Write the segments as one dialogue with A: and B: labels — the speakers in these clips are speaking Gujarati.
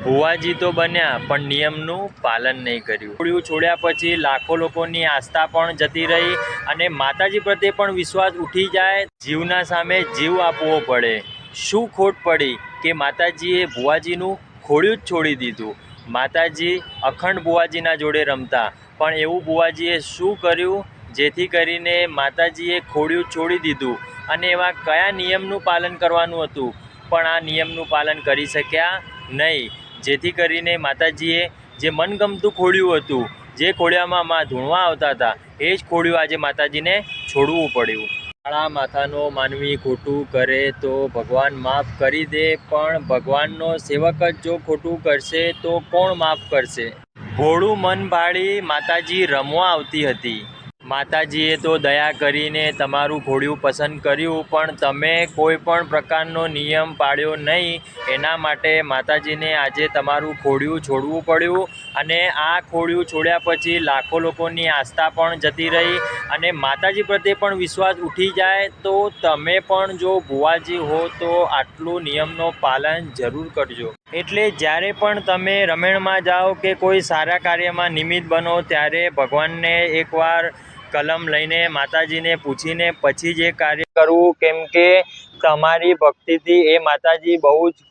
A: ભુવાજી તો બન્યા પણ નિયમનું પાલન નહીં કર્યું. ખોડિયું છોડ્યા પછી લાખો લોકોની આસ્થા પણ જતી રહી અને માતાજી પ્રત્યે પણ વિશ્વાસ ઉઠી જાય. જીવના સામે જીવ આપવો પડે. શું ખોટ પડી કે માતાજીએ ભુવાજીનું ખોડિયું જ છોડી દીધું. માતાજી અખંડ ભુવાજીના જોડે રમતા, પણ એવું ભુવાજીએ શું કર્યું જેથી કરીને માતાજીએ ખોડિયું છોડી દીધું? અને એવા કયા નિયમનું પાલન કરવાનું હતું પણ આ નિયમનું પાલન કરી શક્યા નહીં, જેથી કરીને માતાજીએ જે મનગમતું ખોડિયું હતું, જે ખોડિયામાં માં ધૂણવા આવતા હતા, એ જ ખોડિયું આજે માતાજીને છોડવું પડ્યું. કાળા માથાનો માનવી ખોટું કરે તો ભગવાન માફ કરી દે, પણ ભગવાનનો સેવક જ જો ખોટું કરશે તો કોણ માફ કરશે? ભોળું મન ભાળી માતાજી રમવા આવતી હતી. માતાજીએ તો દયા કરીને તમારું ખોડિયું પસંદ કર્યું, પણ તમે કોઈ પણ પ્રકારનો નિયમ પાળ્યો નહીં. એના માટે માતાજીને આજે તમારું ખોડિયું છોડવું પડ્યું. અને આ ખોડિયું છોડ્યા પછી લાખો લોકોની આસ્થા પણ જતી રહી અને માતાજી પ્રત્યે પણ વિશ્વાસ ઉઠી જાય. તો તમે પણ જો ભુવાજી હો તો આટલું નિયમનો પાલન જરૂર કરજો. એટલે જ્યારે પણ તમે રમેણમાં જાઓ કે કોઈ સારા કાર્યમાં નિમિત્ત બનો, ત્યારે ભગવાનને એકવાર કલમ લઈને માતાજીને પૂછીને પછી જ એ કાર્ય કરવું, કેમ કે તમારી ભક્તિથી એ માતાજી બહુ જ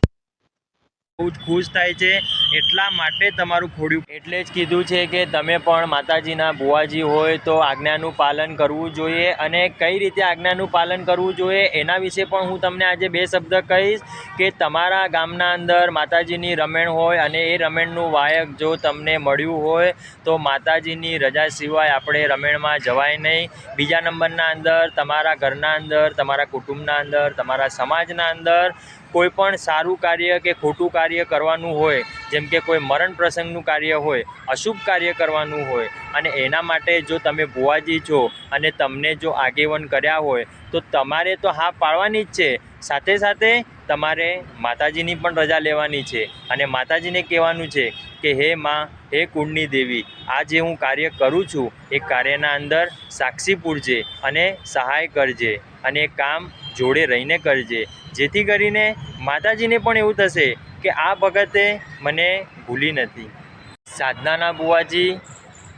A: ખુશ થાય છે. એટલા માટે તમારું ખોડિયું, એટલે જ કીધું છે કે તમે પણ માતાજીના ભુવાજી હોય તો આજ્ઞાનું પાલન કરવું જોઈએ. અને કઈ રીતે આજ્ઞાનું પાલન કરવું જોઈએ એના વિશે પણ હું તમને આજે બે શબ્દ કહીશ. કે તમારા ગામના અંદર માતાજીની રમેણ હોય અને એ રમેણનું વાયક જો તમને મળ્યું હોય તો માતાજીની રજા સિવાય આપણે રમેણમાં જવાય નહીં. બીજા નંબરના અંદર તમારા ઘરના અંદર, તમારા કુટુંબના અંદર, તમારા સમાજના અંદર કોઈ પણ સારું કાર્ય કે ખોટું કાર્ય કરવાનું હોય, જેમ કે કોઈ મરણ પ્રસંગનું કાર્ય હોય, અશુભ કાર્ય કરવાનું હોય, અને એના માટે જો તમે ભુવાજી છો અને તમને જો આગેવન કર્યા હોય તો તમારે તો હા પાડવાની જ છે. સાથે સાથે તમારે માતાજીની પણ રજા લેવાની છે અને માતાજીને કહેવાનું છે કે હે માં, હે કુળની દેવી, આ જે હું કાર્ય કરું છું એ કાર્યના અંદર સાક્ષી પૂરજે અને સહાય કરજે અને એ કામ જોડે રહીને કરજે, જેથી કરીને માતાજીને પણ એવું થશે કે આ ભગતે મને ભૂલી નથી. સાધનાના ભુવાજી,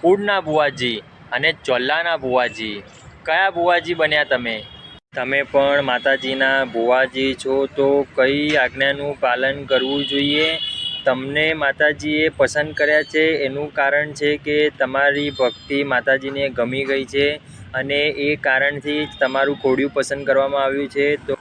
A: કુળના ભુવાજી અને ચોલ્લાના ભુવાજી, કયા ભુવાજી બન્યા તમે? તમે પણ માતાજીના ભુવાજી છો તો કઈ આજ્ઞાનું પાલન કરવું જોઈએ? તમને માતાજીએ પસંદ કર્યા છે એનું કારણ છે કે તમારી ભક્તિ માતાજીને ગમી ગઈ છે અને એ કારણથી જ તમારું ખોડિયું પસંદ કરવામાં આવ્યું છે. તો